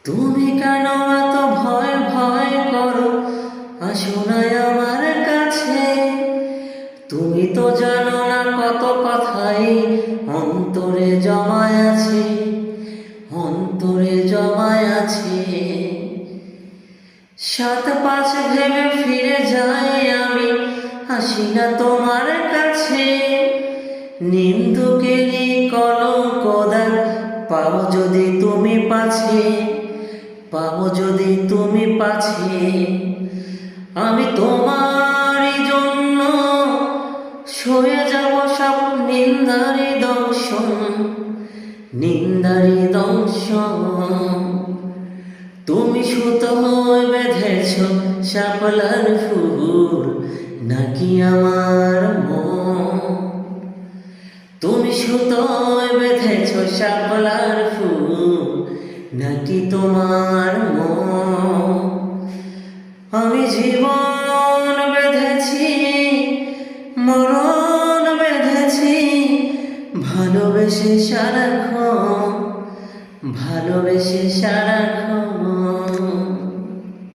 তুমি কেন এত ভয় ভয় করো, আসো না আমার কাছে। তুমি তো জানো না কত কথাই অন্তরে জমায় আছে, অন্তরে জমায় আছে। সাত পাঁচ ভেবে ফিরে যাই আমি, আসি না তোমার কাছে। নিন্দুকেরই কলঙ্কদার পাও যদি তুমি পাছে, পাও যদি তুমি পাছে। আমি তোমারই জন্য সয়ে যাব সব নিন্দারি দংশন, নিন্দারি দংশন। তুমি সুতো বেঁধেছ শাপলার ফুল, নাকি আমার মন? তুমি সুতো বেঁধেছ শাপলার ফুল, নাকি তোমার মন? আমি জীবন বেঁধেছি, মরণ বেঁধেছি, ভালোবেসে সারাক্ষণ, ভালোবেসে সারাক্ষণ।